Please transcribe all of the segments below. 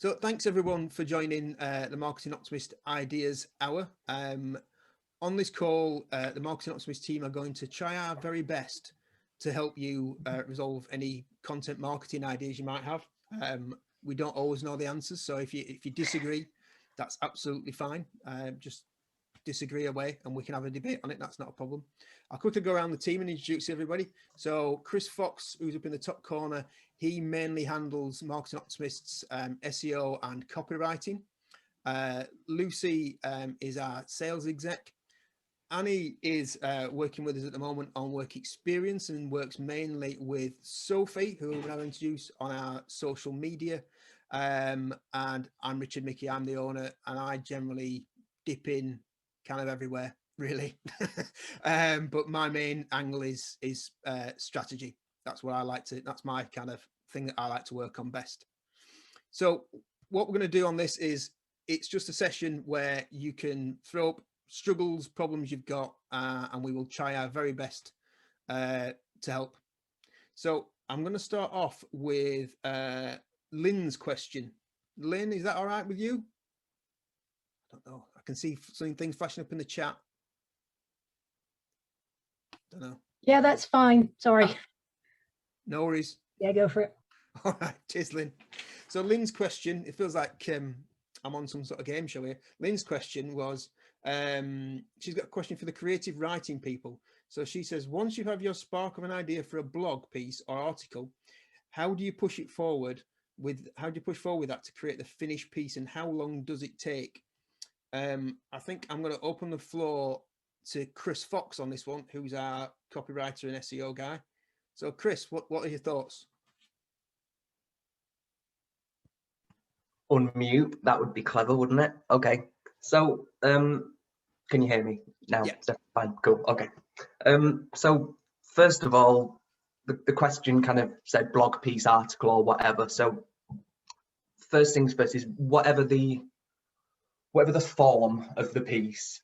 So thanks everyone for joining the Marketing Optimist Ideas Hour. On this call, the Marketing Optimist team are going to try our very best to help you resolve any content marketing ideas you might have. We don't always know the answers, so if you disagree, that's absolutely fine. Just disagree away and we can have a debate on it. That's not a problem. I'll quickly go around the team and introduce everybody. So Chris Fox, who's up in the top corner, he mainly handles Marketing Optimists, SEO and copywriting. Lucy is our sales exec. Annie is working with us at the moment on work experience and works mainly with Sophie, who we'll now introduce on our social media. And I'm Richard Mickey, I'm the owner, and I generally dip in kind of everywhere, really. But my main angle is strategy. That's what I like to, that's my kind of thing that I like to work on best. So what we're going to do on this is it's just a session where you can throw up struggles, problems you've got, and we will try our very best to help. So I'm going to start off with Lynn's question. Lynn, is that all right with you? I don't know. I can see some things flashing up in the chat. Don't know. Yeah, that's fine. Sorry. No worries. Yeah, go for it. All right. Cheers, Lynn. So Lynn's question, it feels like I'm on some sort of game show here. Lynn's question was, she's got a question for the creative writing people. So she says, once you have your spark of an idea for a blog piece or article, how do you push it forward how do you push forward with that to create the finished piece, and how long does it take? I think I'm going to open the floor to Chris Fox on this one, who's our copywriter and SEO guy. So Chris, what are your thoughts? Unmute, that would be clever, wouldn't it? Okay, so can you hear me now? Yeah. Fine, cool, okay. So first of all, the question kind of said blog piece, article or whatever. So first things first is whatever the form of the piece,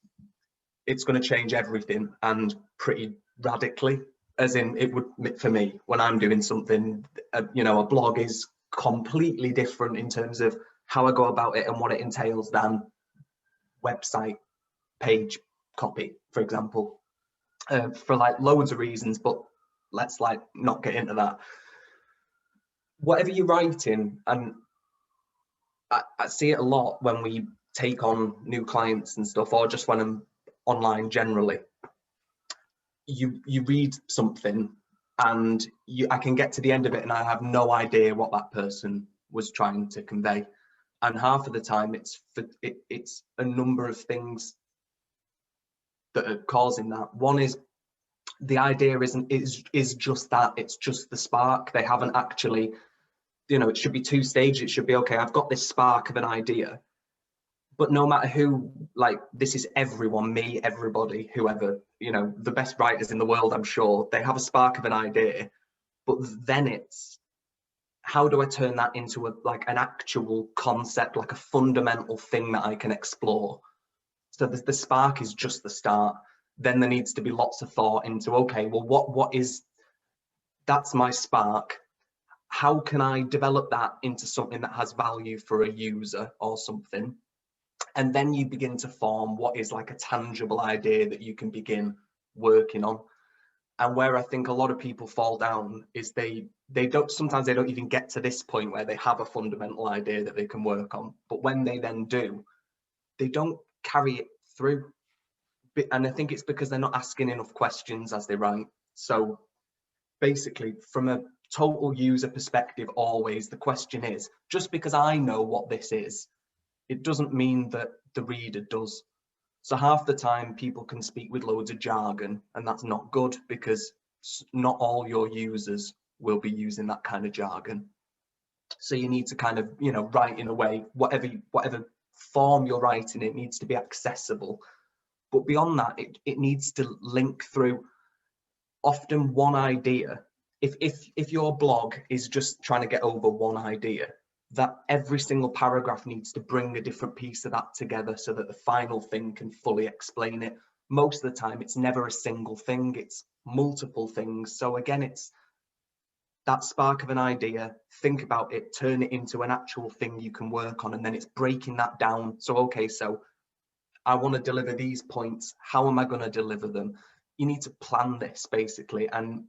it's going to change everything, and pretty radically. As in, it would, for me, when I'm doing something, you know, a blog is completely different in terms of how I go about it and what it entails than website page copy, for example, for like loads of reasons, but let's like not get into that. Whatever you're writing, and I see it a lot when we take on new clients and stuff, or just when I'm online generally, you read something and I can get to the end of it and I have no idea what that person was trying to convey, and half of the time it's a number of things that are causing that. One is the idea is just that, it's just the spark. They haven't actually, you know, it should be two stages. It should be, okay, I've got this spark of an idea, but no matter who, like, this is everyone, me, everybody, whoever, you know, the best writers in the world, I'm sure, they have a spark of an idea, but then it's, how do I turn that into like an actual concept, like a fundamental thing that I can explore? So the spark is just the start. Then there needs to be lots of thought into, okay, well, what is, that's my spark. How can I develop that into something that has value for a user or something? And then you begin to form what is like a tangible idea that you can begin working on. And where I think a lot of people fall down is they sometimes they don't even get to this point where they have a fundamental idea that they can work on. But when they then do, they don't carry it through. And I think it's because they're not asking enough questions as they write. So basically, from a total user perspective, always the question is, just because I know what this is, it doesn't mean that the reader does. So half the time people can speak with loads of jargon, and that's not good, because not all your users will be using that kind of jargon. So you need to kind of, you know, write in a way, whatever form you're writing, it needs to be accessible. But beyond that, it needs to link through often one idea. If your blog is just trying to get over one idea, that every single paragraph needs to bring a different piece of that together so that the final thing can fully explain it. Most of the time, it's never a single thing, it's multiple things. So again, it's that spark of an idea, think about it, turn it into an actual thing you can work on, and then it's breaking that down. So, okay, so I want to deliver these points. How am I going to deliver them? You need to plan this basically, and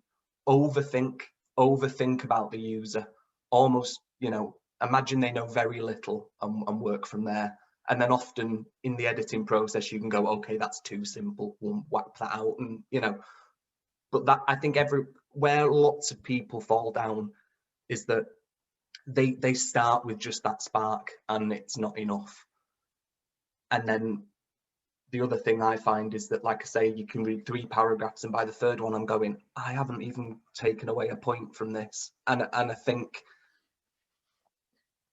overthink about the user. Almost, you know, imagine they know very little and work from there. And then often in the editing process, you can go, okay, that's too simple. We'll whack that out, and you know. But that, I think, where lots of people fall down is that they start with just that spark and it's not enough. And then the other thing I find is that, like I say, you can read 3 paragraphs and by the 3rd one I'm going, I haven't even taken away a point from this. And I think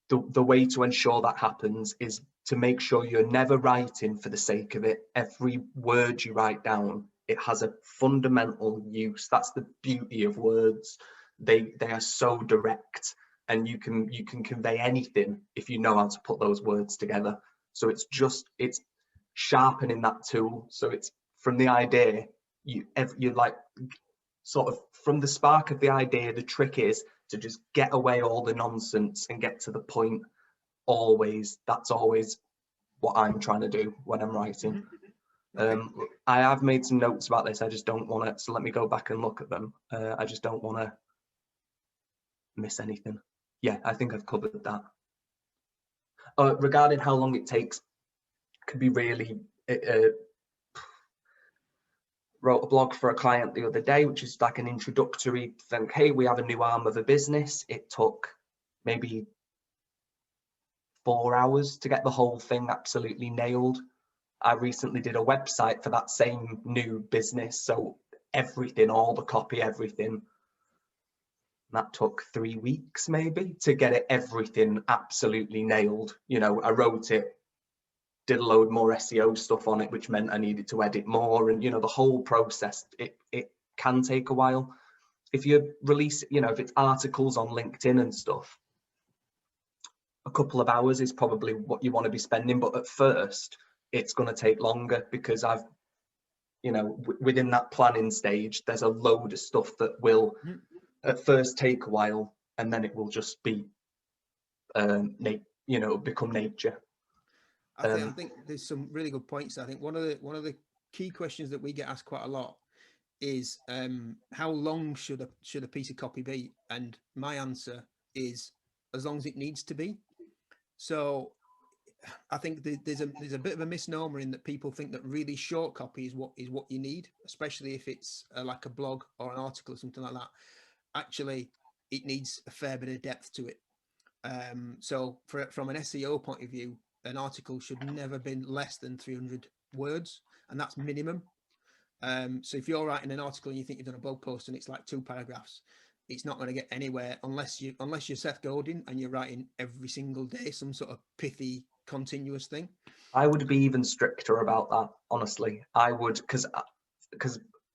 the way to ensure that happens is to make sure you're never writing for the sake of it. Every word you write down, it has a fundamental use. That's the beauty of words. They are so direct, and you can convey anything if you know how to put those words together. So it's sharpening that tool. So it's from the idea, you like sort of from the spark of the idea, the trick is to just get away all the nonsense and get to the point. Always, that's always what I'm trying to do when I'm writing. Okay. I have made some notes about this. I just don't want to, so let me go back and look at them. I just don't want to miss anything. Yeah, I think I've covered that. Regarding how long it takes, could be really, wrote a blog for a client the other day, which is like an introductory thing. Hey, we have a new arm of a business. It took maybe 4 hours to get the whole thing absolutely nailed. I recently did a website for that same new business. So everything, all the copy, everything, that took 3 weeks maybe to get it, everything absolutely nailed. You know, I wrote it, did a load more SEO stuff on it, which meant I needed to edit more. And, you know, the whole process, it can take a while. If you release, you know, if it's articles on LinkedIn and stuff, a couple of hours is probably what you want to be spending. But at first, it's going to take longer because I've, you know, within that planning stage, there's a load of stuff that will at first take a while, and then it will just be, you know, become nature. I think there's some really good points. I think one of the key questions that we get asked quite a lot is how long should a piece of copy be? And my answer is as long as it needs to be. So I think there's a bit of a misnomer in that people think that really short copy is what you need, especially if it's like a blog or an article or something like that. Actually, it needs a fair bit of depth to it. So from an SEO point of view, an article should never be less than 300 words, and that's minimum. So if you're writing an article and you think you've done a blog post and it's like 2 paragraphs, it's not going to get anywhere unless you're Seth Godin and you're writing every single day some sort of pithy, continuous thing. I would be even stricter about that, honestly. I would, because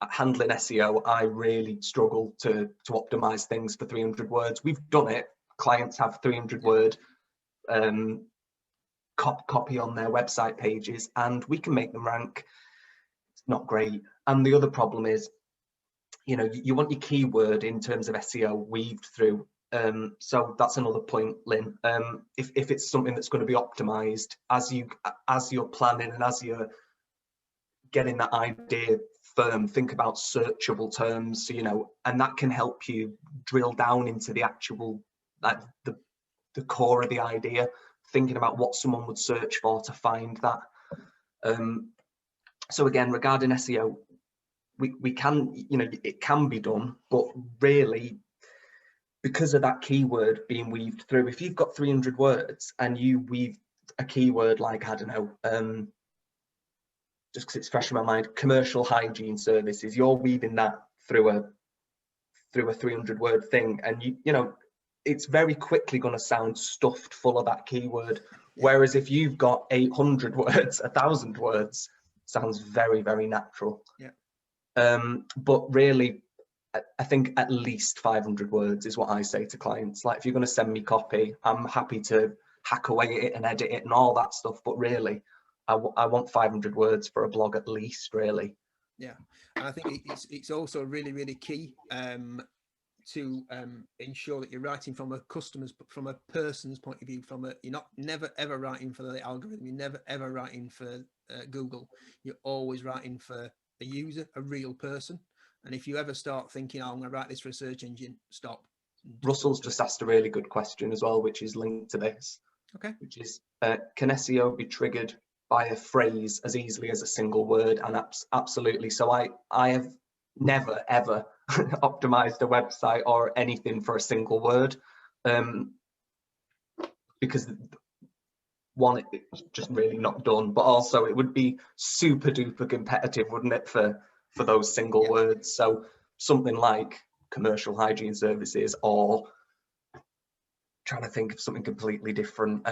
handling SEO, I really struggle to optimize things for 300 words. We've done it. Clients have 300 word copy on their website pages, and we can make them rank. It's not great. And the other problem is, you know, you want your keyword in terms of SEO weaved through. So that's another point, Lynn. If it's something that's going to be optimized as you're planning and as you're getting that idea firm, think about searchable terms, you know, and that can help you drill down into the actual, like the core of the idea, thinking about what someone would search for to find that. So again, regarding SEO, we can, you know, it can be done, but really, because of that keyword being weaved through, if you've got 300 words and you weave a keyword like, I don't know, just because it's fresh in my mind, commercial hygiene services, you're weaving that through a 300 word thing, and you know, it's very quickly going to sound stuffed full of that keyword. Whereas if you've got 800 words, 1,000 words, sounds very, very natural. But really, I think at least 500 words is what I say to clients. Like, if you're going to send me copy, I'm happy to hack away at it and edit it and all that stuff. But really, I want 500 words for a blog at least, really. Yeah, and I think it's also really, really key to ensure that you're writing from a person's point of view. You're not never ever writing for the algorithm. You're never ever writing for Google. You're always writing for a user, a real person. And if you ever start thinking, "Oh, I'm going to write this for a search engine," stop. Russell's just asked a really good question as well, which is linked to this. Okay. Which is, can SEO be triggered by a phrase as easily as a single word? And absolutely. So I have never ever optimized a website or anything for a single word, because one, it's just really not done, but also it would be super duper competitive, wouldn't it, for those single words? So something like commercial hygiene services, or trying to think of something completely different,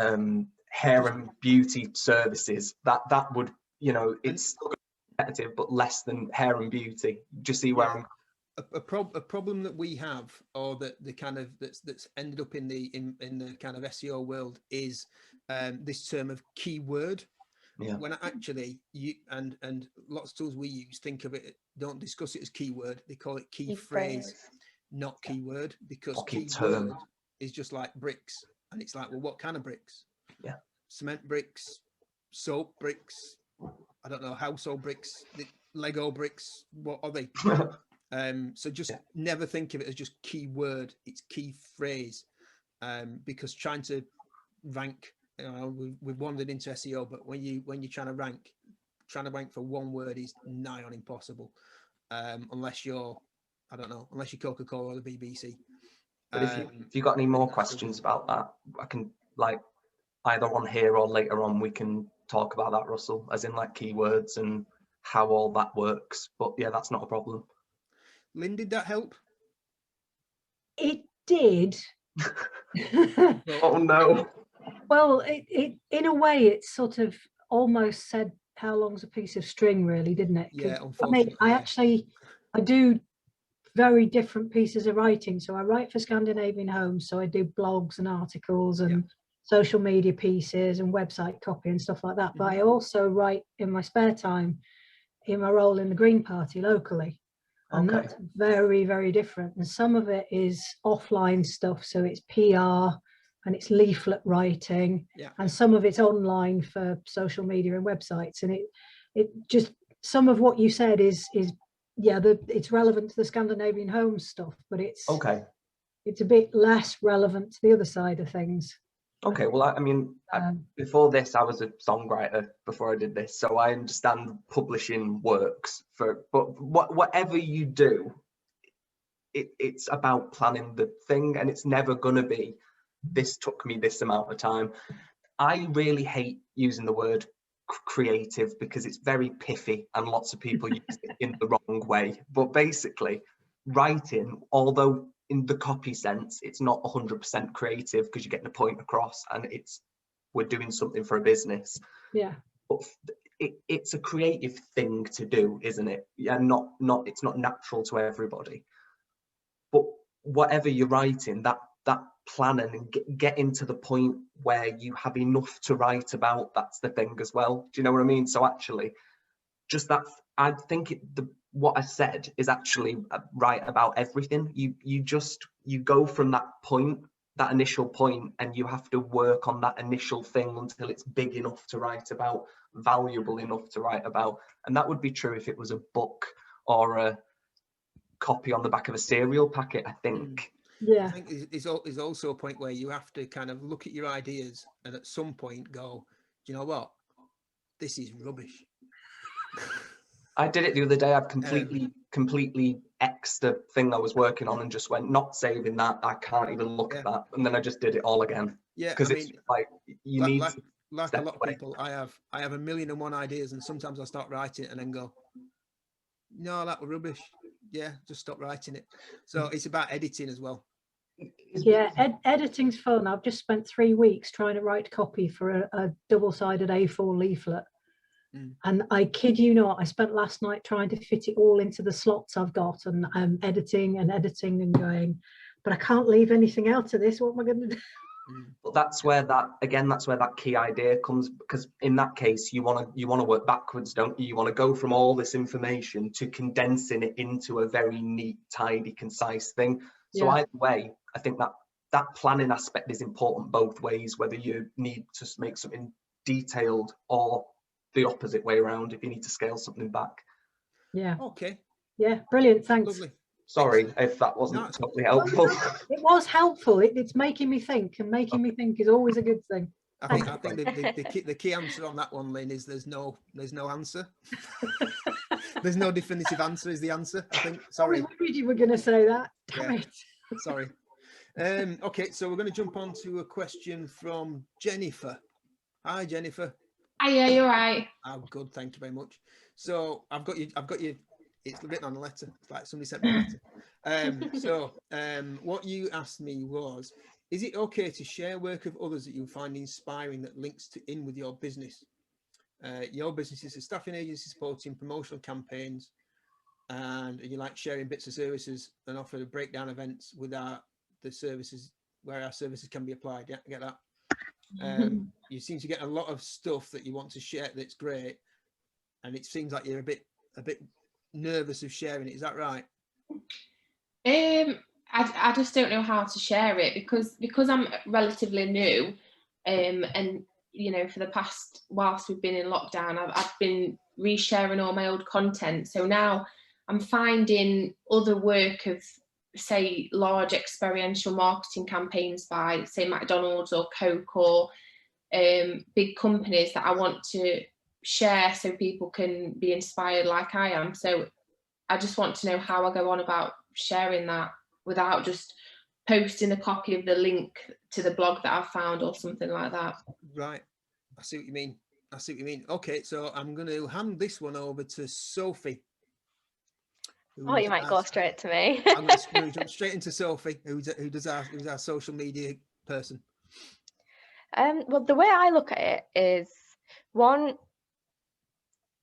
hair and beauty services, that would, you know, it's still competitive but less than hair and beauty. Do you see where I'm a problem that we have, or that the kind of that's ended up in the kind of SEO world, is this term of keyword. When actually you and lots of tools we use think of it, don't discuss it as keyword. They call it key phrase, not keyword, because keyword is just like bricks, and it's like, well, what kind of bricks? Cement bricks, soap bricks, I don't know, household bricks, Lego bricks, what are they? So just never think of it as just keyword. It's key phrase, because trying to rank, you know, we've wandered into SEO, but when you're trying to rank for one word is nigh on impossible, unless you're, I don't know, unless you're Coca-Cola or the BBC. But if you got any more questions about that, I can, like, either on here or later on, we can talk about that, Russell, as in like keywords and how all that works. But yeah, that's not a problem. Lynn, did that help? It did. Oh no. Well, it in a way, it sort of almost said, how long's a piece of string, really, didn't it? Yeah, unfortunately. I do very different pieces of writing. So I write for Scandinavian Homes, so I do blogs and articles and social media pieces and website copy and stuff like that. But I also write in my spare time in my role in the Green Party locally. And that's very, very different. And some of it is offline stuff. So it's PR and it's leaflet writing, and some of it's online for social media and websites. And it just, some of what you said is it's relevant to the Scandinavian Homes stuff, but it's a bit less relevant to the other side of things. Okay, well, I mean, before this, I was a songwriter before I did this, so I understand publishing works. But whatever you do, it's about planning the thing, and it's never going to be, this took me this amount of time. I really hate using the word creative because it's very piffy and lots of people use it in the wrong way. But basically, writing, although in the copy sense, it's not 100% creative because you're getting a point across and we're doing something for a business. But it's a creative thing to do, isn't it? Yeah, it's not natural to everybody. But whatever you're writing, that planning and getting to the point where you have enough to write about, that's the thing as well. Do you know what I mean? So actually, just that, I think what I said is actually right about everything. You go from that point, that initial point, and you have to work on that initial thing until it's big enough to write about, valuable enough to write about. And that would be true if it was a book or a copy on the back of a cereal packet, I think. I think there's also a point where you have to kind of look at your ideas and at some point go, do you know what? This is rubbish. I did it the other day. I've completely X'd the thing I was working on and just went, not saving that. I can't even look at that. And then I just did it all again. Yeah, because it's like you need like a lot of people. I have 1,000,001 ideas, and sometimes I start writing and then go, no, that was rubbish. Yeah, just stop writing it. So it's about editing as well. Yeah, editing's fun. I've just spent 3 weeks trying to write copy for a double-sided A4 leaflet. And I kid you not, I spent last night trying to fit it all into the slots I've got, and I'm editing and going, but I can't leave anything out of this. What am I going to do? But that's where that key idea comes, because in that case you want to work backwards, don't you? You want to go from all this information to condensing it into a very neat, tidy, concise thing. So Yeah. either way, I think that planning aspect is important both ways, whether you need to make something detailed or the opposite way around, if you need to scale something back. Yeah. Okay, Yeah. Brilliant. Thanks. lovely. Sorry if that wasn't No, totally helpful. It was helpful. It's making me think, and making me think is always a good thing. I Thanks. think the key answer on that one, Lynn, is there's no answer. There's no definitive answer is the answer, I think. I Sorry. was worried you were going to say that. Damn Yeah. it. Sorry. Okay, so we're going to jump on to a question from Jennifer. Hi, Jennifer. Yeah, you're right. Oh, good. Thank you very much. So I've got you. It's written on a letter. It's like somebody sent me a letter. What you asked me was, is it okay to share work of others that you find inspiring that links in with your business? Your business is a staffing agency supporting promotional campaigns, and you like sharing bits of services and offer breakdown events with the services where our services can be applied. Yeah, I get that. You seem to get a lot of stuff that you want to share that's great, and it seems like you're a bit nervous of sharing it. Is that right? I just don't know how to share it because I'm relatively new, and you know, for the past, whilst we've been in lockdown, I've been resharing all my old content. So now I'm finding other work of, say, large experiential marketing campaigns by, say, McDonald's or Coke or big companies that I want to share so people can be inspired like I am. So I just want to know how I go on about sharing that without just posting a copy of the link to the blog that I've found or something like that. Right. I see what you mean. Okay, so I'm going to hand this one over to Sophie. Oh, you might go straight to me. I'm going to jump straight into Sophie, who's our social media person. Well, the way I look at it is, one,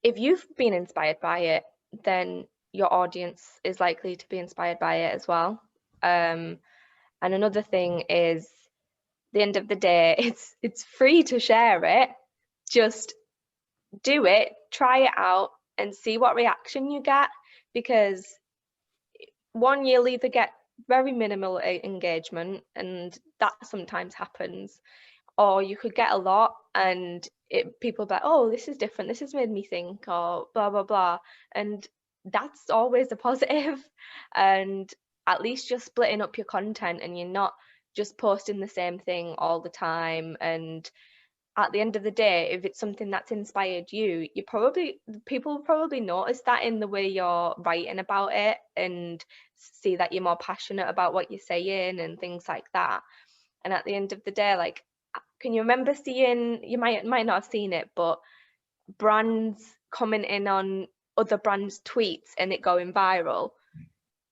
if you've been inspired by it, then your audience is likely to be inspired by it as well. And another thing is, at the end of the day, it's free to share it. Just do it, try it out, and see what reaction you get. Because one, you'll either get very minimal engagement, and that sometimes happens, or you could get a lot and people be like, oh, this is different, this has made me think, or blah blah blah, and that's always a positive. And at least you're splitting up your content and you're not just posting the same thing all the time. And at the end of the day, if it's something that's inspired you, people will probably notice that in the way you're writing about it and see that you're more passionate about what you're saying and things like that. And at the end of the day, like, can you remember seeing, you might not have seen it, but brands commenting on other brands' tweets and it going viral?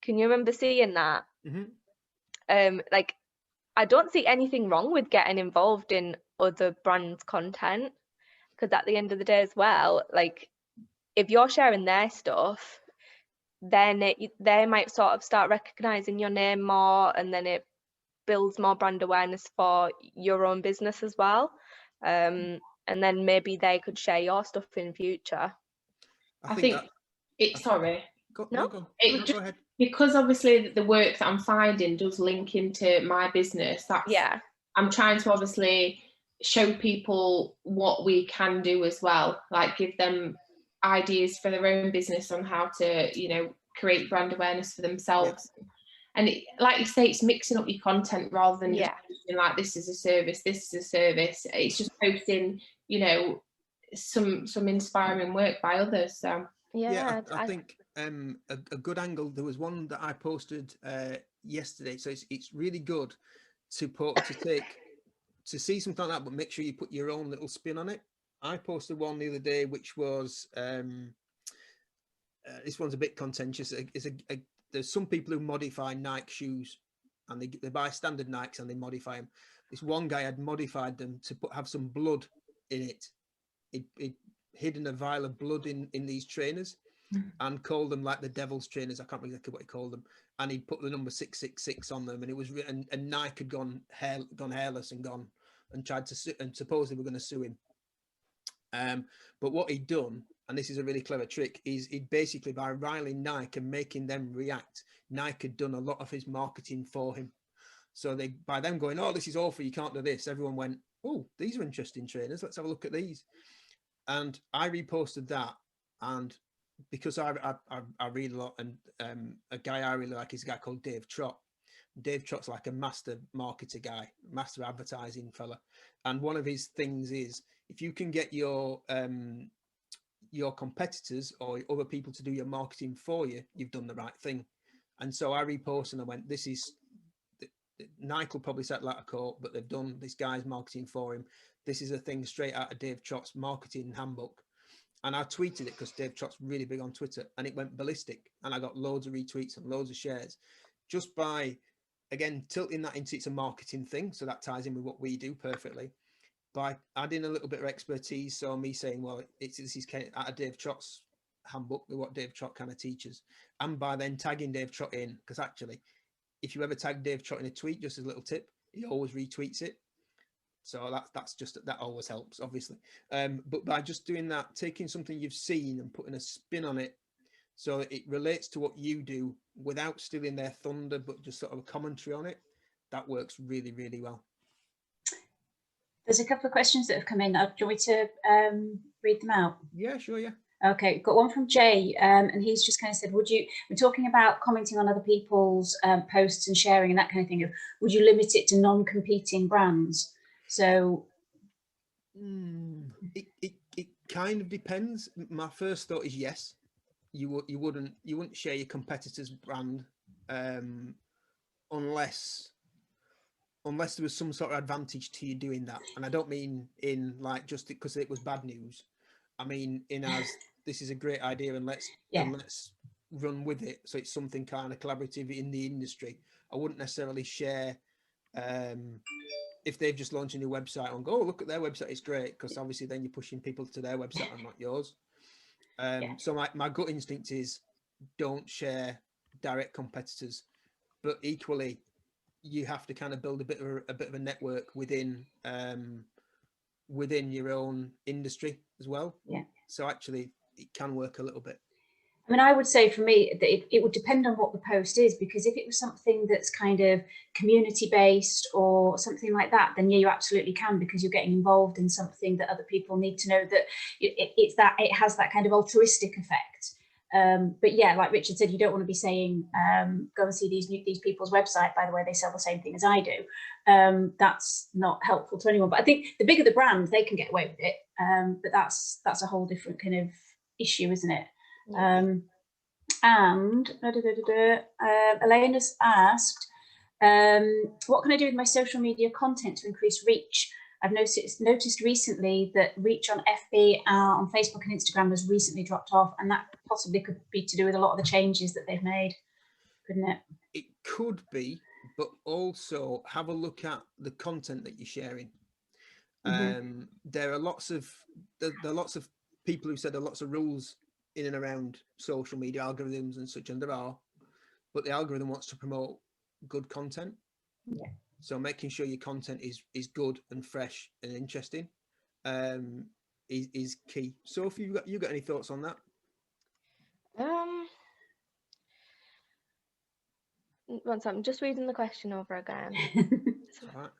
Can you remember seeing that? Mm-hmm. Like, I don't see anything wrong with getting involved in other brands' content, because at the end of the day as well, like, if you're sharing their stuff, then they might sort of start recognizing your name more, and then it builds more brand awareness for your own business as well. And then maybe they could share your stuff in future. I think sorry. Go ahead. Because obviously the work that I'm finding does link into my business. I'm trying to obviously show people what we can do as well, like give them ideas for their own business on how to, you know, create brand awareness for themselves. Yeah. And like you say, it's mixing up your content rather than just posting like, this is a service, this is a service. It's just posting, you know, some inspiring work by others. So I think a good angle, there was one that I posted yesterday, so it's really good to see something like that, but make sure you put your own little spin on it. I posted one the other day which was this one's a bit contentious. There's some people who modify Nike shoes, and they buy standard Nikes and they modify them. This one guy had modified them to have some blood in it. It hidden a vial of blood in these trainers, and called them like the devil's trainers. I can't remember exactly what he called them. And he put the number 666 on them, and it was and Nike had gone hairless and tried to sue, and supposedly we're going to sue him. But what he'd done, and this is a really clever trick, is it basically by riling Nike and making them react, Nike had done a lot of his marketing for him. So they, by them going, oh, this is awful, you can't do this, everyone went, oh, these are interesting trainers, let's have a look at these. And I reposted that, and because I read a lot, and a guy I really like is a guy called Dave Trott. Dave Trott's like a master marketer guy, master advertising fella. And one of his things is, if you can get your competitors or other people to do your marketing for you, you've done the right thing. And so I reposted and I went, this is, Nike will probably settle out a court, but they've done this guy's marketing for him. This is a thing straight out of Dave Trott's marketing handbook. And I tweeted it because Dave Trott's really big on Twitter, and it went ballistic. And I got loads of retweets and loads of shares just by, again, tilting that into it's a marketing thing. So that ties in with what we do perfectly. By adding a little bit of expertise. So me saying, well, this is out of Dave Trott's handbook, with what Dave Trott kind of teaches. And by then tagging Dave Trott in, because actually, if you ever tag Dave Trott in a tweet, just as a little tip, he always retweets it. So that's just, that always helps, obviously. But by just doing that, taking something you've seen and putting a spin on it, so it relates to what you do without stealing their thunder, but just sort of a commentary on it, that works really, really well. There's a couple of questions that have come in. Do you want me to read them out? Yeah, sure, yeah. Okay, got one from Jay, and he's just kind of said, we're talking about commenting on other people's posts and sharing and that kind of thing. Would you limit it to non-competing brands? So it kind of depends. My first thought is yes. You wouldn't share your competitor's brand unless there was some sort of advantage to you doing that. And I don't mean in like just because it was bad news. I mean in as this is a great idea and let's run with it. So it's something kind of collaborative in the industry. I wouldn't necessarily share if they've just launched a new website and go, oh, look at their website, it's great, because obviously then you're pushing people to their website and not yours. So my gut instinct is don't share direct competitors, but equally you have to kind of build a bit of a network within your own industry as well. Yeah. So actually it can work a little bit. I mean, I would say for me that it would depend on what the post is, because if it was something that's kind of community based or something like that, then yeah, you absolutely can, because you're getting involved in something that other people need to know that it has that kind of altruistic effect. But yeah, like Richard said, you don't want to be saying, go and see these people's website. By the way, they sell the same thing as I do. That's not helpful to anyone. But I think the bigger the brand, they can get away with it. But that's a whole different kind of issue, isn't it? And Elena's asked, what can I do with my social media content to increase reach? I've noticed recently that reach on FB, on Facebook and Instagram has recently dropped off, and that possibly could be to do with a lot of the changes that they've made, couldn't it? It could be, but also have a look at the content that you're sharing. There are lots of people who said there are lots of rules in and around social media algorithms and such, and there are, but the algorithm wants to promote good content. Yeah. So making sure your content is good and fresh and interesting is key. So if you got any thoughts on that? Once I'm just reading the question over again. It's all right.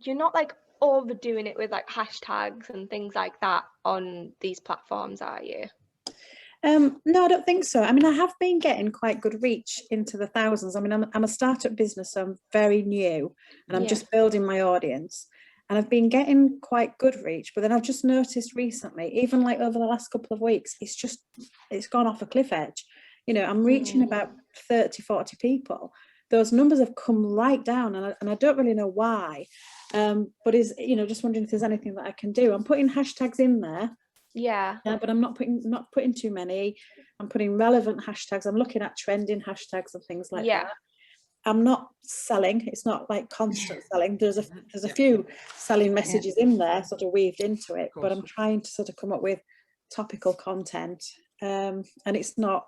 You're not like overdoing it with like hashtags and things like that on these platforms, are you? No, I don't think so. I mean, I have been getting quite good reach into the thousands. I mean, I'm a startup business, so I'm very new and I'm just building my audience, and I've been getting quite good reach. But then I've just noticed recently, even like over the last couple of weeks, it's gone off a cliff edge. You know, I'm reaching about 30-40 people. Those numbers have come right down, and I don't really know why. But just wondering if there's anything that I can do. I'm putting hashtags in there. Yeah. But I'm not putting too many. I'm putting relevant hashtags. I'm looking at trending hashtags and things like that. I'm not selling. It's not like constant selling. There's a few selling messages in there sort of weaved into it, but I'm trying to sort of come up with topical content. And it's not,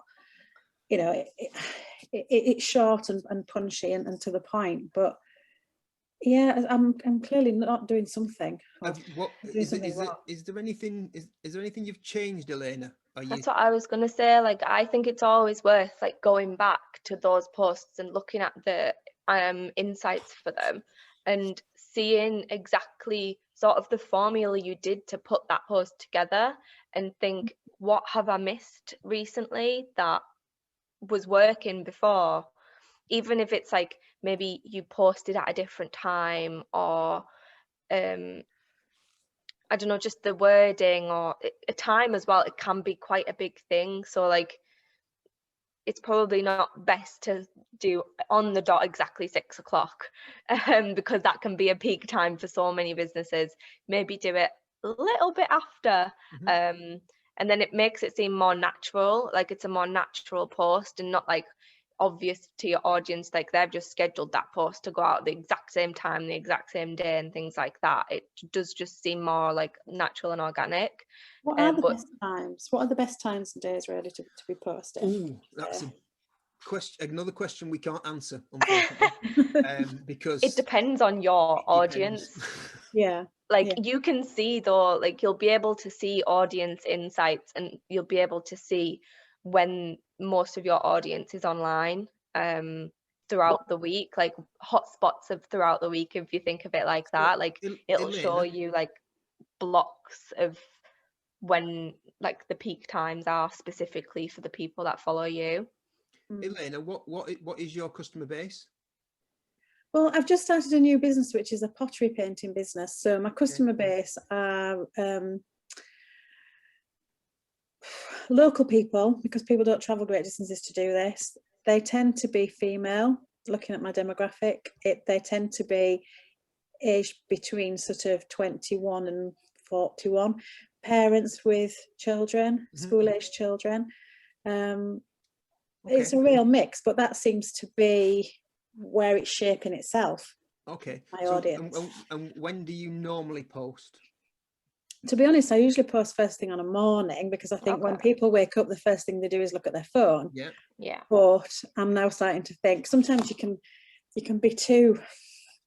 it's short and punchy and to the point, but Yeah, I'm clearly not doing something. What doing something wrong. is there anything you've changed, Elena? That's what I was going to say. Like, I think it's always worth like going back to those posts and looking at the insights for them and seeing exactly sort of the formula you did to put that post together and think, what have I missed recently that was working before? Even if it's like maybe you posted at a different time, or I don't know, just the wording or a time as well. It can be quite a big thing. So like, it's probably not best to do on the dot exactly 6 o'clock, because that can be a peak time for so many businesses. Maybe do it a little bit after, and then it makes it seem more natural, like it's a more natural post and not like obvious to your audience, like they've just scheduled that post to go out at the exact same time, the exact same day, and things like that. It does just seem more like natural and organic. What are the best times? What are the best times and days really to be posted? Ooh, that's a question. Another question we can't answer, unfortunately, because it depends on your audience. Yeah. Like you can see though, like you'll be able to see audience insights, and you'll be able to see when most of your audience is online throughout the week, like hotspots of throughout the week, if you think of it like that. Like it'll show you like blocks of when like the peak times are specifically for the people that follow you. Elena, what is your customer base? Well, I've just started a new business, which is a pottery painting business. So my customer base are local people, because people don't travel great distances to do this. They tend to be female, looking at my demographic. They tend to be aged between sort of 21 and 41, parents with children, school-aged children. It's a real mix, but that seems to be where it's shaping itself. Okay. My audience. And when do you normally post? To be honest, I usually post first thing on a morning, because I think when people wake up, the first thing they do is look at their phone. Yeah. But I'm now starting to think sometimes you can be too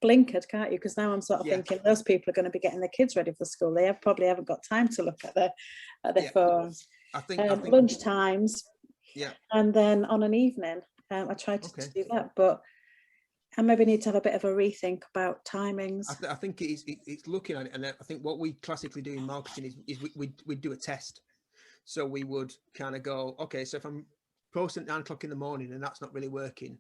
blinkered, can't you? Because now I'm sort of thinking those people are going to be getting their kids ready for school. They probably haven't got time to look at their phones. I think lunch times. Yeah. And then on an evening, I try to do that, but I maybe need to have a bit of a rethink about timings. I think it's looking at it, and I think what we classically do in marketing is we do a test. So we would kind of go, okay, so if I'm posting at 9 o'clock in the morning and that's not really working,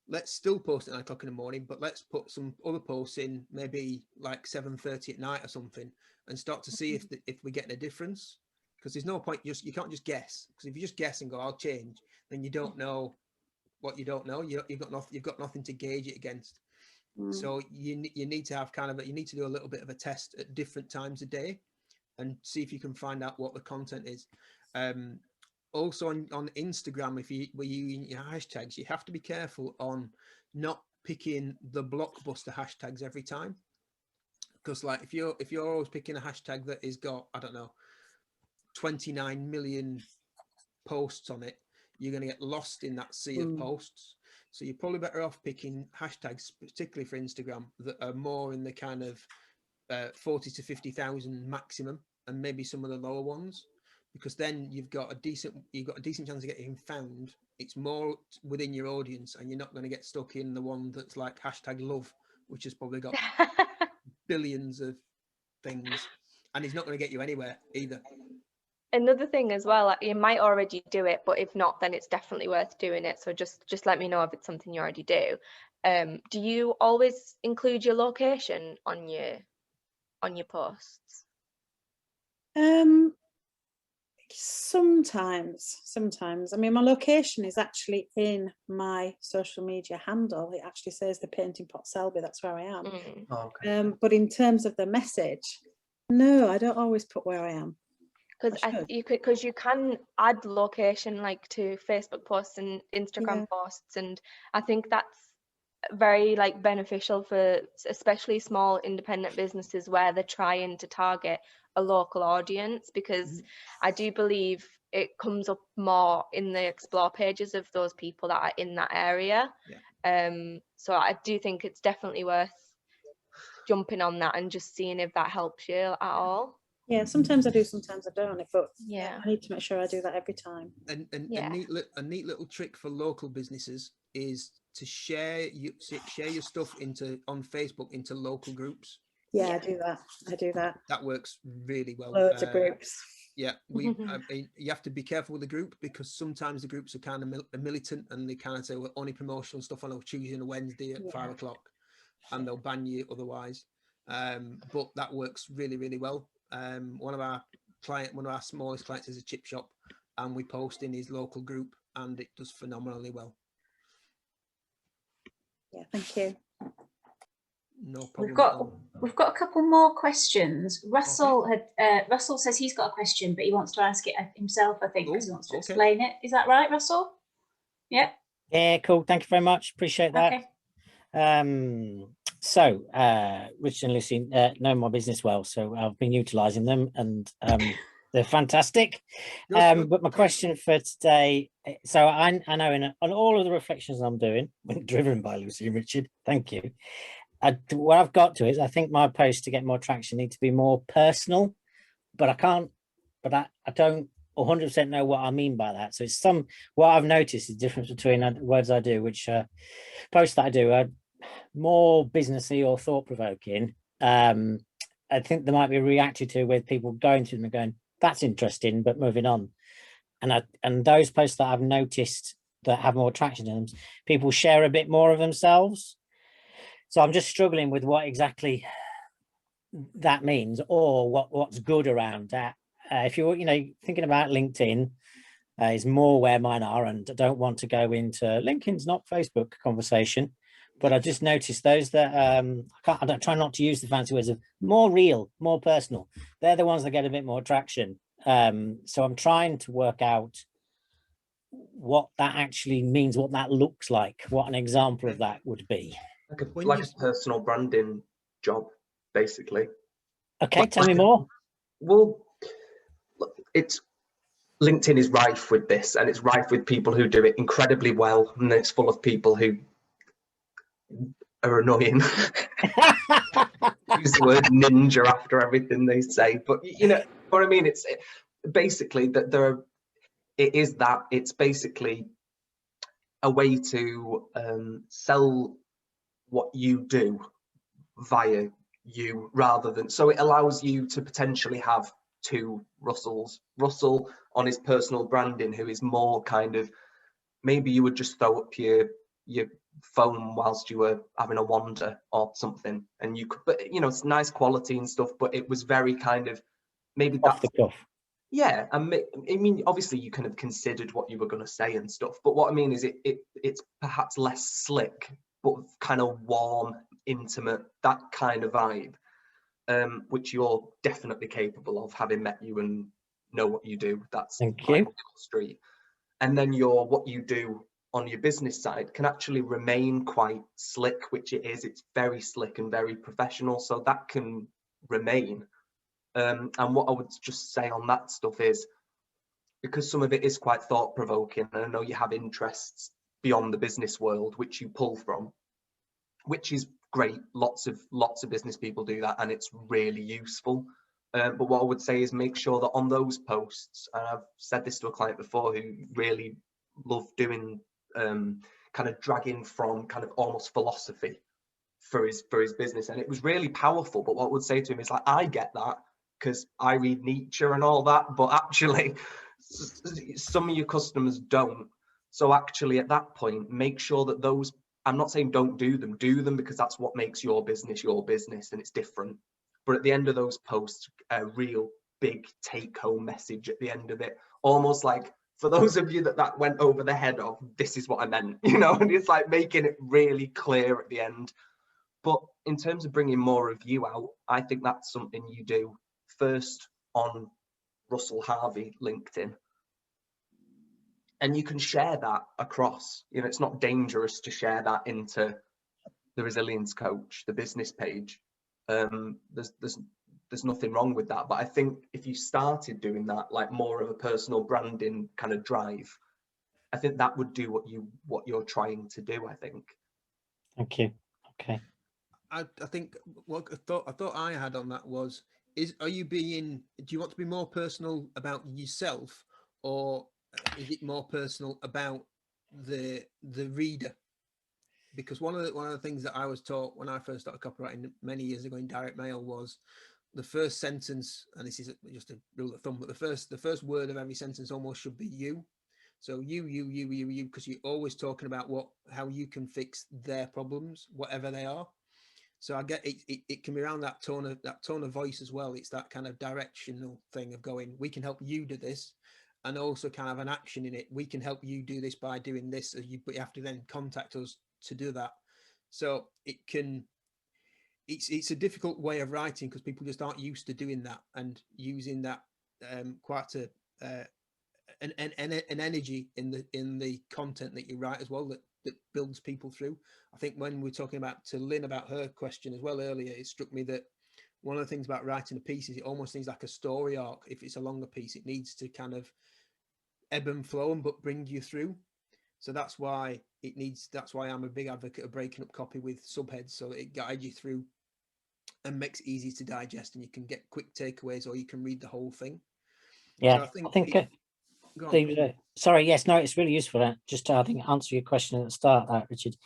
let's still post at 9 o'clock in the morning, but let's put some other posts in, maybe like 7:30 at night or something, and start to see if we're getting a difference. Because there's no point, you can't just guess. Because if you just guess and go, I'll change, then you don't know what you don't know. You've got nothing to gauge it against. So you need to have you need to do a little bit of a test at different times a day and see if you can find out what the content is. Also on Instagram, if we're using your hashtags, you have to be careful on not picking the blockbuster hashtags every time. Because like if you're always picking a hashtag that has got, I don't know, 29 million posts on it, you're going to get lost in that sea of posts. So you're probably better off picking hashtags, particularly for Instagram, that are more in the kind of 40 to 50,000 maximum, and maybe some of the lower ones, because then you've got a decent chance of getting found. It's more within your audience, and you're not going to get stuck in the one that's like hashtag love, which has probably got billions of things, and it's not going to get you anywhere either. Another thing as well, you might already do it, but if not, then it's definitely worth doing it. So just let me know if it's something you already do. Do you always include your location on your posts? Sometimes. I mean, my location is actually in my social media handle. It actually says the Painting Pot Selby. That's where I am. But in terms of the message, no, I don't always put where I am. Because you can add location like to Facebook posts and Instagram posts, and I think that's very like beneficial for especially small independent businesses where they're trying to target a local audience, because I do believe it comes up more in the explore pages of those people that are in that area. So I do think it's definitely worth jumping on that and just seeing if that helps you at all. Yeah, sometimes I do, sometimes I don't. But Yeah. I need to make sure I do that every time. And Yeah. a neat little trick for local businesses is to share your stuff on Facebook into local groups. Yeah, I do that. I do that. That works really well. Loads of groups. Yeah, you have to be careful with the group, because sometimes the groups are kind of militant, and they kind of say, well, only promotional stuff on a Tuesday and a Wednesday at 5 o'clock, and they'll ban you otherwise. But that works really, really well. One of our smallest clients is a chip shop, and we post in his local group, and it does phenomenally well. Yeah, thank you. No problem. We've got a couple more questions. Russell Russell says he's got a question, but he wants to ask it himself, I think, because he wants to explain it. Is that right, Russell? Yeah. Yeah, cool. Thank you very much. Appreciate that. Okay. So Richard and Lucy know my business well, so I've been utilising them, and they're fantastic. But my question for today, so I know on all of the reflections I'm doing, driven by Lucy and Richard, thank you. What I've got to is, I think my posts to get more traction need to be more personal, but I don't 100% know what I mean by that. So it's what I've noticed is the difference between words I do, which posts that I do are more businessy or thought-provoking. I think they might be reacted to with people going through them and going, that's interesting, but moving on. And those posts that I've noticed that have more traction in them, people share a bit more of themselves. So I'm just struggling with what exactly that means, or what's good around that. If you're, thinking about LinkedIn, is more where mine are, and I don't want to go into LinkedIn's not Facebook conversation, but I just noticed those that I don't try not to use the fancy words of more real, more personal. They're the ones that get a bit more traction. So I'm trying to work out what that actually means, what that looks like, what an example of that would be. Like a personal branding job, basically. Okay, tell me more. Well, LinkedIn is rife with this, and it's rife with people who do it incredibly well, and it's full of people who are annoying. Use the word ninja after everything they say, but you know what I mean. It's basically that it's basically a way to sell what you do via you, rather than, so it allows you to potentially have two Russells. Russell on his personal branding, who is more kind of, maybe you would just throw up your phone whilst you were having a wander or something, and you could, but it's nice quality and stuff, but it was very kind of, maybe off the cuff. Yeah, I mean, obviously you kind of considered what you were going to say and stuff, but what I mean is it's perhaps less slick, but kind of warm, intimate, that kind of vibe, which you're definitely capable of, having met you and know what you do. That's Thank you. Street. And then what you do on your business side can actually remain quite slick, which it is. It's very slick and very professional, so that can remain. And what I would just say on that stuff is, because some of it is quite thought-provoking, and I know you have interests beyond the business world which you pull from, which is great. Lots of business people do that, and it's really useful. But what I would say is, make sure that on those posts, and I've said this to a client before who really loved doing kind of dragging from kind of almost philosophy for his business, and it was really powerful. But what I would say to him is, like, I get that because I read Nietzsche and all that, but actually some of your customers don't. So actually at that point, make sure that those, I'm not saying don't do them, because that's what makes your business, and it's different. But at the end of those posts, a real big take-home message at the end of it, almost like, for those of you that went over the head of, this is what I meant, and it's like making it really clear at the end. But in terms of bringing more of you out, I think that's something you do first on Russell Harvey LinkedIn, and you can share that across. It's not dangerous to share that into the Resilience Coach, the business page. There's nothing wrong with that. But I think if you started doing that, like more of a personal branding kind of drive, I think that would do what you're trying to do, I think. Thank you. Okay. I think what I thought I had on that was, do you want to be more personal about yourself, or is it more personal about the reader? Because one of the things that I was taught when I first started copywriting many years ago in direct mail was the first sentence, and this is just a rule of thumb, but the first word of every sentence almost should be you. So you, because you're always talking about how you can fix their problems, whatever they are. So I get it. It can be around that tone of voice as well. It's that kind of directional thing of going, we can help you do this, and also kind of an action in it. We can help you do this by doing this, but you have to then contact us to do that. So it's a difficult way of writing because people just aren't used to doing that and using that quite an energy in the content that you write as well that builds people through. I think when we're talking to Lynn about her question as well earlier, it struck me that one of the things about writing a piece is it almost needs like a story arc. If it's a longer piece, it needs to kind of ebb and flow but bring you through. So that's why I'm a big advocate of breaking up copy with subheads, so that it guides you through and makes it easy to digest, and you can get quick takeaways, or you can read the whole thing. Yeah, so I think sorry, yes, no, it's really useful. Just to, I think, answer your question at the start, Richard.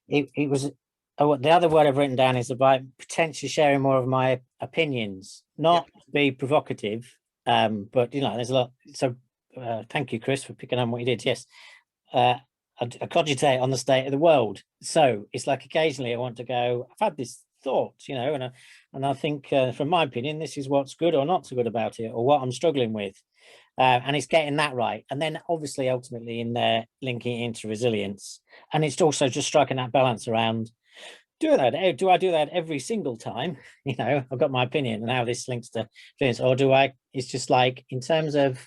It was the other word I've written down is about potentially sharing more of my opinions, not to be provocative, but there's a lot. So thank you, Chris, for picking on what you did. Yes, I cogitate on the state of the world. So it's like occasionally I want to go, I've had this thought, and I think from my opinion, this is what's good or not so good about it, or what I'm struggling with. And it's getting that right, and then obviously ultimately in there linking it into resilience, and it's also just striking that balance around do I do that every single time? I've got my opinion and how this links to resilience, or it's just like in terms of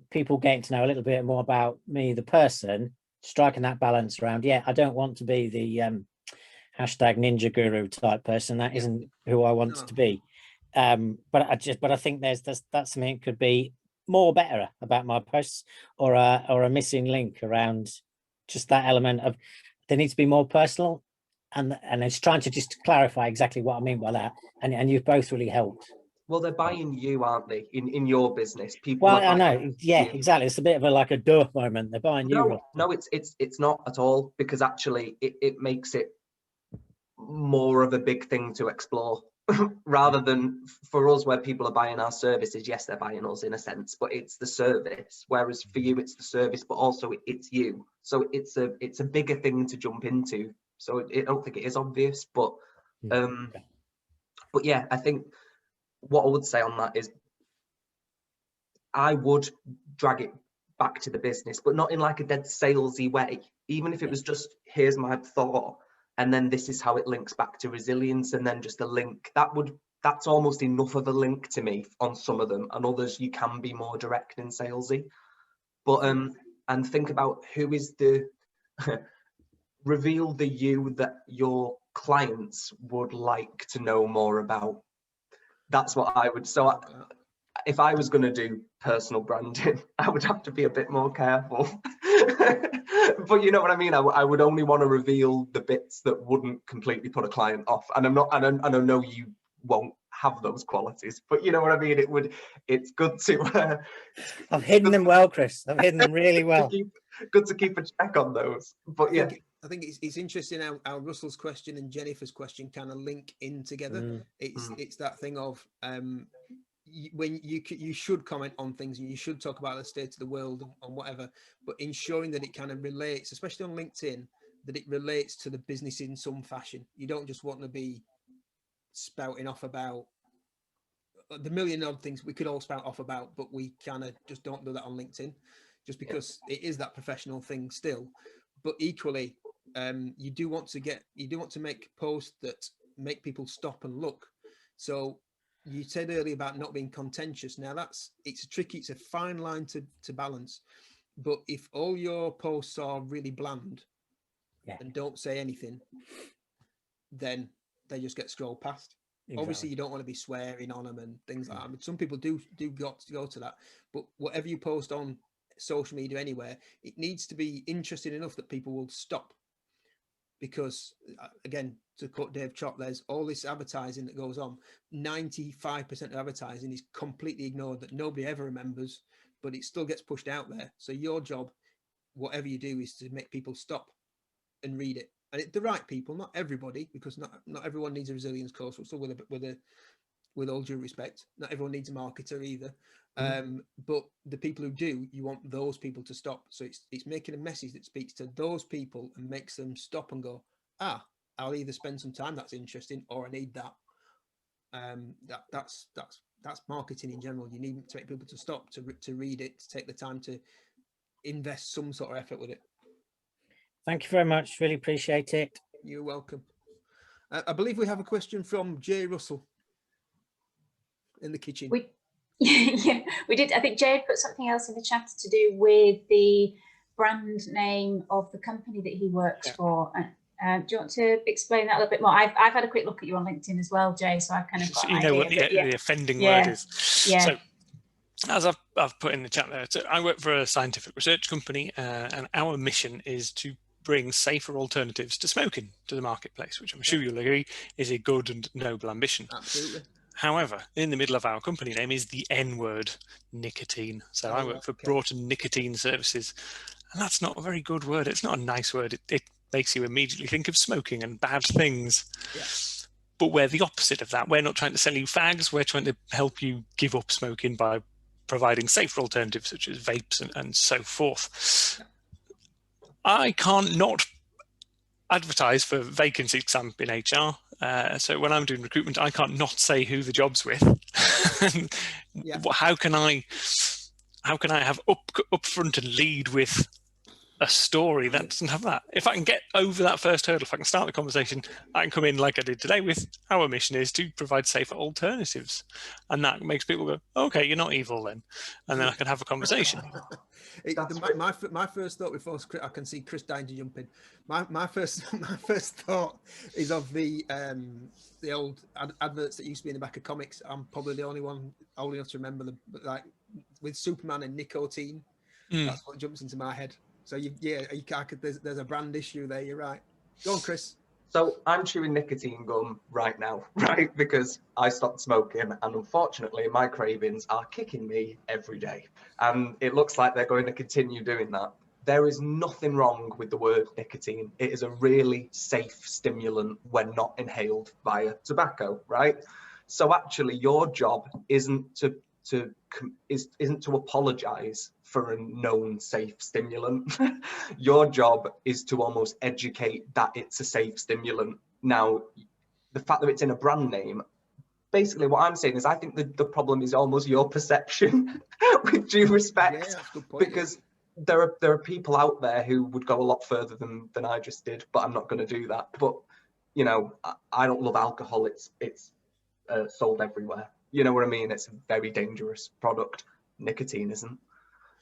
people getting to know a little bit more about me, the person, striking that balance around, I don't want to be the hashtag ninja guru type person. That isn't who I want to be. But I think that's something that could be more better about my posts, or a missing link around just that element of they need to be more personal, and it's trying to just clarify exactly what I mean by that, and you've both really helped. Well, they're buying you, aren't they? In your business, people. Well, I know, exactly. It's a bit of a duh moment. They're buying you. No, it's not at all, because actually it makes it more of a big thing to explore. Rather than for us, where people are buying our services, yes, they're buying us in a sense, but it's the service. Whereas for you, it's the service, but also it's you. So it's a bigger thing to jump into. So I don't think it is obvious, but yeah, I think what I would say on that is I would drag it back to the business, but not in like a dead salesy way. Even if it was just, here's my thought, and then this is how it links back to resilience, and then just a link. That's almost enough of a link to me on some of them, and others you can be more direct and salesy. But and think about who is the reveal the you that your clients would like to know more about. That's what I would. So if I was going to do personal branding, I would have to be a bit more careful. But you know what I mean? I would only want to reveal the bits that wouldn't completely put a client off. And I know you won't have those qualities, but you know what I mean? It's good to... I've hidden them well, Chris. I've hidden them really well. Good to keep a check on those. But yeah. I think it's interesting how Russell's question and Jennifer's question kind of link in together. It's that thing of... when you should comment on things and you should talk about the state of the world and whatever, but ensuring that it kind of relates, especially on LinkedIn, that it relates to the business in some fashion. You don't just want to be spouting off about the million odd things we could all spout off about, but we kind of just don't do that on LinkedIn, just because it is that professional thing still. But equally, you do want to make posts that make people stop and look. So you said earlier about not being contentious. Now it's a fine line to balance. But if all your posts are really bland and don't say anything, then they just get scrolled past. Exactly. Obviously, you don't want to be swearing on them and things like that. I mean, some people do got to go to that. But whatever you post on social media anywhere, it needs to be interesting enough that people will stop. because again, to quote Dave Chott, there's all this advertising that goes on. 95% of advertising is completely ignored, that nobody ever remembers, but it still gets pushed out there. So your job, whatever you do, is to make people stop and read it. And the right people, not everybody, because not everyone needs a resilience course. So with all due respect, not everyone needs a marketer either. But the people who do, you want those people to stop. So it's making a message that speaks to those people and makes them stop and go, I'll either spend some time, that's interesting, or I need that. That's marketing in general. You need to make people to stop, to read it, to take the time to invest some sort of effort with it. Thank you very much. Really appreciate it. You're welcome. I believe we have a question from Jay Russell in the kitchen. Yeah, we did. I think Jade put something else in the chat to do with the brand name of the company that he works for. Do you want to explain that a little bit more? I've had a quick look at you on LinkedIn as well, Jay, so I've kind of got an idea, what the offending word is. Yeah. So, as I've put in the chat there, so I work for a scientific research company, and our mission is to bring safer alternatives to smoking to the marketplace, which I'm sure you'll agree is a good and noble ambition. Absolutely. However, in the middle of our company name is the N-word, nicotine. So I work for Broughton Nicotine Services, and that's not a very good word. It's not a nice word. It makes you immediately think of smoking and bad things. Yeah. But we're the opposite of that. We're not trying to sell you fags. We're trying to help you give up smoking by providing safer alternatives such as vapes and so forth. Yeah. I can't not advertise for vacancies because I'm in HR. So when I'm doing recruitment, I can't not say who the job's with. Yeah. How can I have upfront and lead with a story that doesn't have that? If I can get over that first hurdle, if I can start the conversation, I can come in like I did today with our mission is to provide safer alternatives, and that makes people go, okay, you're not evil then, and then I can have a conversation. My first thought, before I can see Chris dying to jump in, my first thought is of the old adverts that used to be in the back of comics. I'm probably the only one old enough to remember them, but like with Superman and nicotine, that's what jumps into my head. So there's a brand issue there. You're right. Go on, Chris. So I'm chewing nicotine gum right now, right? Because I stopped smoking, and unfortunately my cravings are kicking me every day. And it looks like they're going to continue doing that. There is nothing wrong with the word nicotine. It is a really safe stimulant when not inhaled via tobacco, right? So actually your job isn't to apologize for a known safe stimulant. Your job is to almost educate that it's a safe stimulant. Now, the fact that it's in a brand name, basically what I'm saying is I think the problem is almost your perception, with due respect. Yeah, that's a good point, because there are people out there who would go a lot further than I just did, but I'm not going to do that. But you know, I don't love alcohol. It's sold everywhere. You know what I mean? It's a very dangerous product. Nicotine isn't.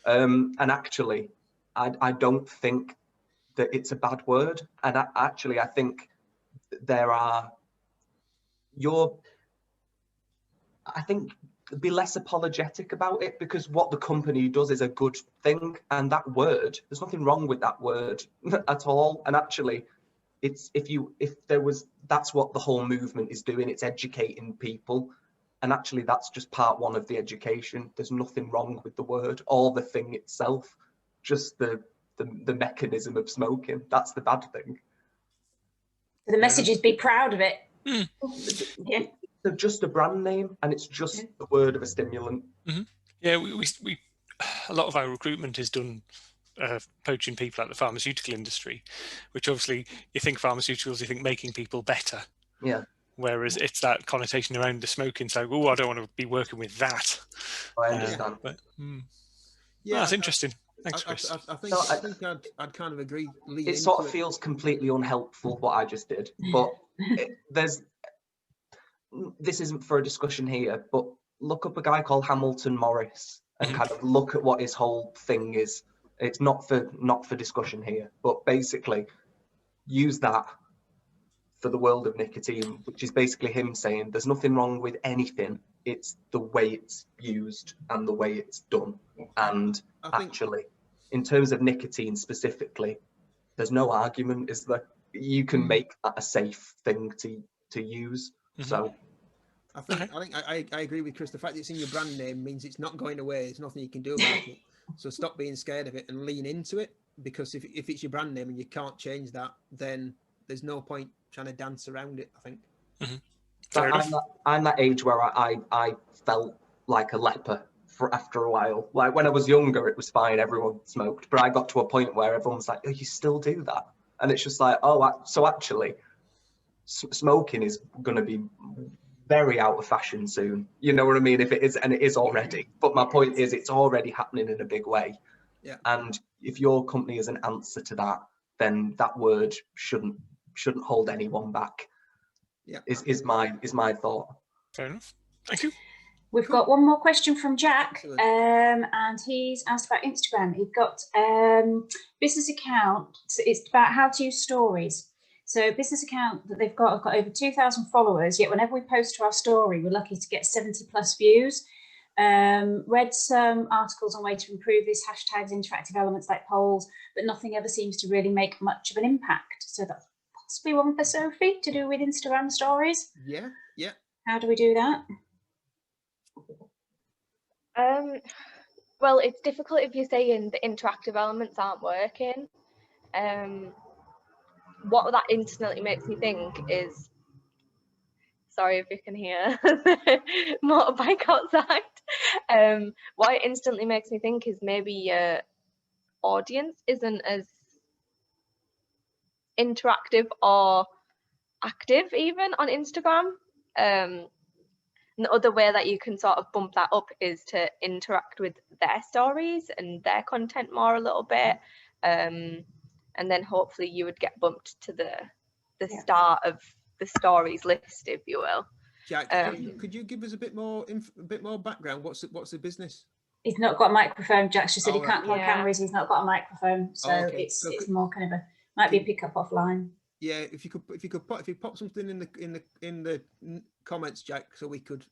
And actually, I don't think that it's a bad word. And I think I think be less apologetic about it, because what the company does is a good thing. And that word, there's nothing wrong with that word at all. And actually, that's what the whole movement is doing. It's educating people. And actually, that's just part one of the education. There's nothing wrong with the word or the thing itself, just the mechanism of smoking. That's the bad thing. The message is be proud of it. Yeah. They're just a brand name, and it's just the word of a stimulant. Mm-hmm. Yeah, we a lot of our recruitment is done poaching people out of the pharmaceutical industry, which obviously you think pharmaceuticals, you think making people better. Yeah. Whereas it's that connotation around the smoking. So, oh, I don't want to be working with that. I understand. Yeah, that's interesting. Thanks, Chris. I think I'd kind of agree. It sort of feels completely unhelpful what I just did, but this isn't for a discussion here. But look up a guy called Hamilton Morris and kind of look at what his whole thing is. It's not for discussion here, but basically use that for the world of nicotine, which is basically him saying there's nothing wrong with anything. It's the way it's used and the way it's done. And actually, in terms of nicotine specifically, there's no argument, is there? you can make that a safe thing to use. So I think I agree with Chris. The fact that it's in your brand name means it's not going away. There's nothing you can do about it. So stop being scared of it and lean into it, because if it's your brand name and you can't change that, then there's no point trying to dance around it, I think. I'm that age where I felt like a leper after a while. Like when I was younger, it was fine, everyone smoked, but I got to a point where everyone's like, oh, you still do that? And it's just like, oh, so actually smoking is going to be very out of fashion soon. You know what I mean? If it is, and it is already. But my point is, it's already happening in a big way. Yeah. And if your company is an answer to that, then that word shouldn't hold anyone back. Yeah. Is my thought. Fair enough. Thank you. We've got one more question from Jack, and he's asked about Instagram. He's got business account. It's about how to use stories. So business account that they've got over 2,000 followers, yet whenever we post to our story, we're lucky to get 70 plus views. Read some articles on way to improve this, hashtags, interactive elements like polls, but nothing ever seems to really make much of an impact. So that's possibly one for Sophie to do with Instagram stories. Yeah. How do we do that? Well, it's difficult if you're saying the interactive elements aren't working. What that instantly makes me think is, sorry if you can hear motorbike outside. What it instantly makes me think is maybe your audience isn't as interactive or active even on Instagram. And the other way that you can sort of bump that up is to interact with their stories and their content more a little bit. And then hopefully you would get bumped to the start of the stories list, if you will. Jack, could you give us a bit more background? What's the business? He's not got a microphone. Jack's just said he can't plug cameras. He's not got a microphone, so it's more kind of might be a pickup offline. Yeah, if you pop something in the comments, Jack, so we could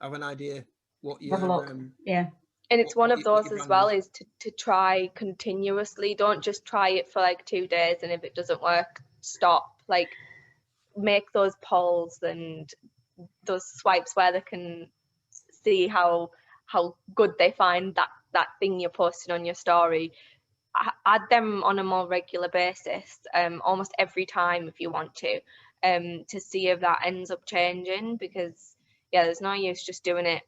have an idea what you have a look. And it's one of those as well, is to try continuously. Don't just try it for like 2 days, and if it doesn't work, stop. Like, make those polls and those swipes where they can see how good they find that thing you're posting on your story. Add them on a more regular basis, almost every time if you want to see if that ends up changing, because there's no use just doing it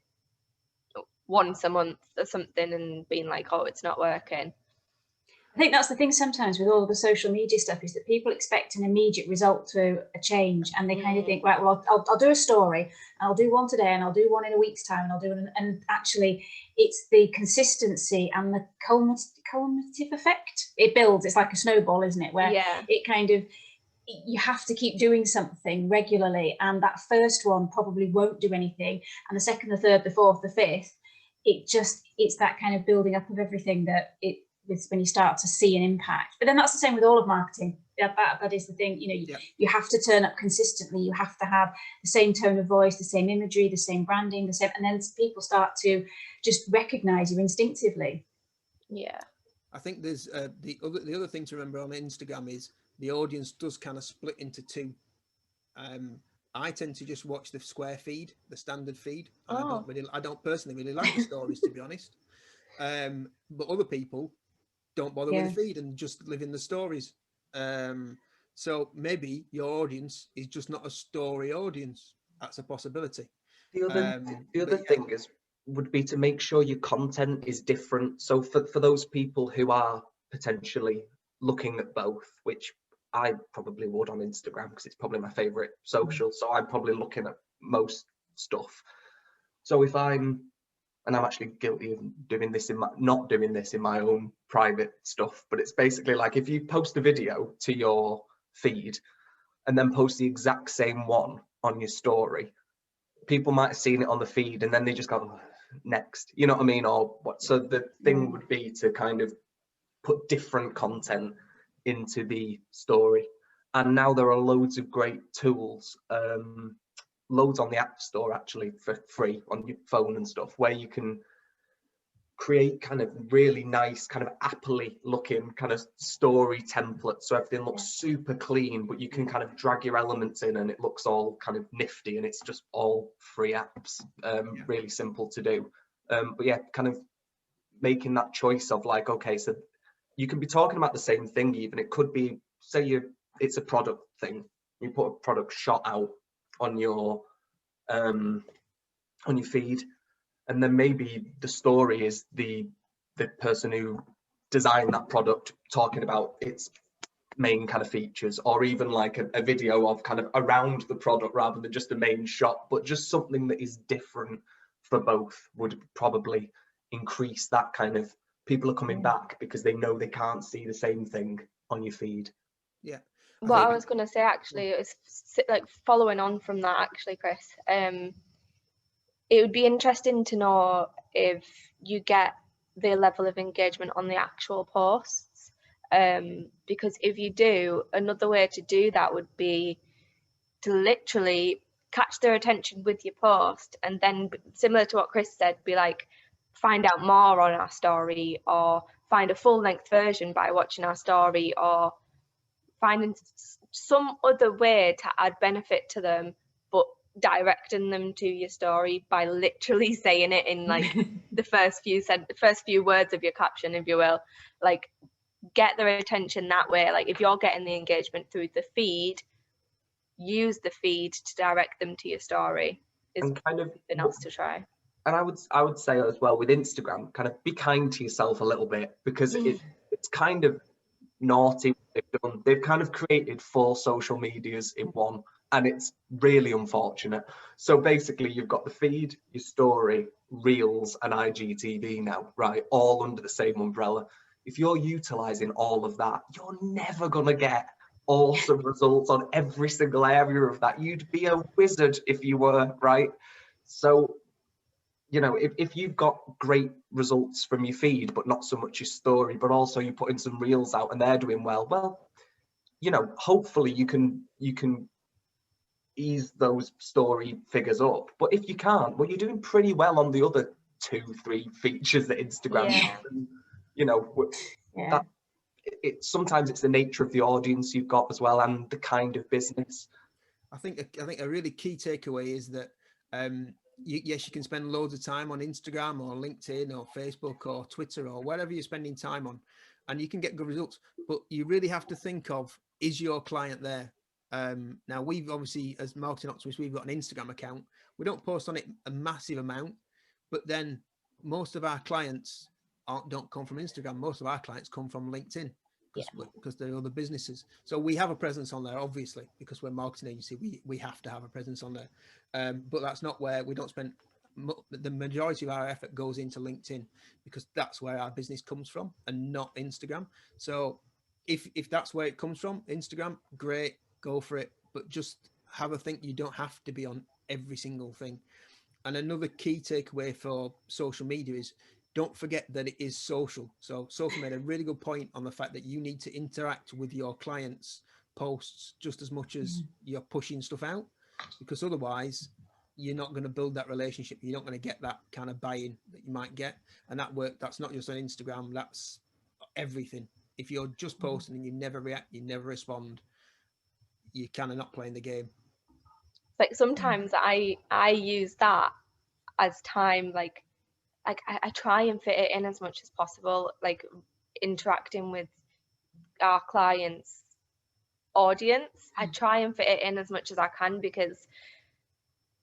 once a month or something and being like, oh, it's not working. I think that's the thing sometimes with all of the social media stuff, is that people expect an immediate result through a change, and they kind of think, right, well, I'll do a story, and I'll do one today, and I'll do one in a week's time, and I'll do one, and actually it's the consistency and the cumulative effect it builds. It's like a snowball, isn't it, where it kind of, you have to keep doing something regularly, and that first one probably won't do anything, and the second, the third, the fourth, the fifth, it's that kind of building up of everything that it's when you start to see an impact. But then that's the same with all of marketing. That is the thing, you have to turn up consistently. You have to have the same tone of voice, the same imagery, the same branding, and then people start to just recognize you instinctively. Yeah. I think there's the other thing to remember on Instagram is the audience does kind of split into two. I tend to just watch the square feed, the standard feed. And I don't personally really like the stories, to be honest. But other people don't bother with the feed and just live in the stories. So maybe your audience is just not a story audience. That's a possibility. The other thing would be to make sure your content is different. So for those people who are potentially looking at both, which I probably would on Instagram because it's probably my favorite social, so I'm probably looking at most stuff. So if I'm actually guilty of not doing this in my own private stuff, but it's basically like, if you post a video to your feed and then post the exact same one on your story, people might have seen it on the feed and then they just go, next, you know what I mean? Or what? So the thing would be to kind of put different content into the story. And now there are loads of great tools, loads on the App Store actually for free on your phone and stuff, where you can create kind of really nice, kind of Apple-y looking kind of story templates, so everything looks super clean, but you can kind of drag your elements in and it looks all kind of nifty, and it's just all free apps, really simple to do. But yeah, kind of making that choice of like, okay, so you can be talking about the same thing, even it could be, say it's a product thing, you put a product shot out on your feed, and then maybe the story is the person who designed that product talking about its main kind of features, or even like a video of kind of around the product rather than just a main shot, but just something that is different for both would probably increase that kind of, people are coming back because they know they can't see the same thing on your feed. Yeah. What I was going to say actually is like following on from that actually, Chris, it would be interesting to know if you get the level of engagement on the actual posts, because if you do, another way to do that would be to literally catch their attention with your post, and then similar to what Chris said, be like, find out more on our story, or find a full-length version by watching our story, or finding some other way to add benefit to them, but directing them to your story by literally saying it in like the first few words of your caption, if you will. Like, get their attention that way. Like, if you're getting the engagement through the feed, use the feed to direct them to your story. Is kind of something else to try. And I would say as well with Instagram, kind of be kind to yourself a little bit, because it's kind of naughty what they've done. They've kind of created 4 social medias in one, and it's really unfortunate. So basically you've got the feed, your story, Reels and IGTV now, right, all under the same umbrella. If you're utilizing all of that, you're never gonna get awesome results on every single area of that. You'd be a wizard if you were, right? So, you know, if you've got great results from your feed, but not so much your story, but also you're putting some reels out and they're doing well, you know, hopefully you can ease those story figures up. But if you can't, well, you're doing pretty well on the other 2-3 features that Instagram has. And, you know, that sometimes it's the nature of the audience you've got as well, and the kind of business. I think a really key takeaway is that yes, you can spend loads of time on Instagram or LinkedIn or Facebook or Twitter or wherever you're spending time on, and you can get good results, but you really have to think of, is your client there? Now, we've obviously, as Marketing Optimists, we've got an Instagram account. We don't post on it a massive amount, but then most of our clients don't come from Instagram. Most of our clients come from LinkedIn, because they're other businesses. So we have a presence on there, obviously, because we're a marketing agency, we have to have a presence on there. But that's not where we don't spend the majority of our effort goes into LinkedIn, because that's where our business comes from and not Instagram. So if that's where it comes from, Instagram, great, go for it. But just have a think, you don't have to be on every single thing. And another key takeaway for social media is, don't forget that it is social. So Sophie made a really good point on the fact that you need to interact with your clients' posts just as much as you're pushing stuff out, because otherwise you're not going to build that relationship. You're not going to get that kind of buy-in that you might get. And that's not just on Instagram, that's everything. If you're just posting and you never react, you never respond, you're kind of not playing the game. Like, sometimes I use that as time, like I try and fit it in as much as possible, like interacting with our clients' audience. I try and fit it in as much as I can, because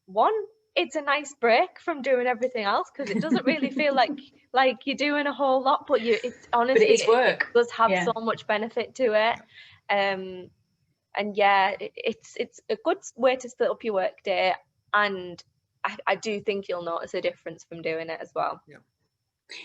one, it's a nice break from doing everything else, because it doesn't really feel like you're doing a whole lot, but it's honestly, but it is work. It does have so much benefit to it. And yeah, it's a good way to split up your work day, and I do think you'll notice a difference from doing it as well. Yeah.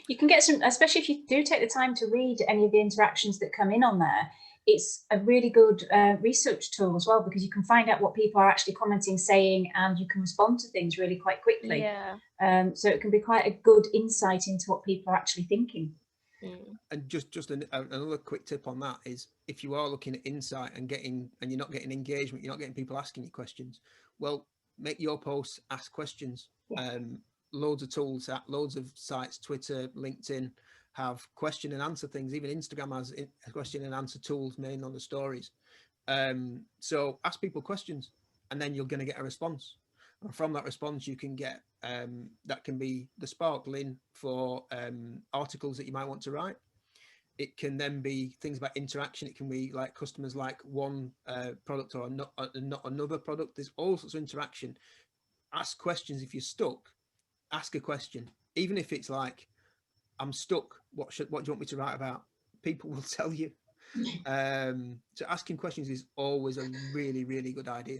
You can get some, especially if you do take the time to read any of the interactions that come in on there. It's a really good research tool as well, because you can find out what people are actually commenting, saying, and you can respond to things really quite quickly. Yeah. So it can be quite a good insight into what people are actually thinking. And just another quick tip on that is, if you are looking at insight and you're not getting engagement, you're not getting people asking you questions, well, make your posts ask questions. loads of tools, loads of sites, Twitter, LinkedIn have question and answer things. Even Instagram has question and answer tools made on the stories. So ask people questions, and then you're going to get a response. And from that response, you can get that can be the sparkling for articles that you might want to write. It can then be things about interaction. It can be like customers like one product or not another product. There's all sorts of interaction. Ask questions. If you're stuck, ask a question. Even if it's like, I'm stuck, what do you want me to write about? People will tell you. So asking questions is always a really, really good idea.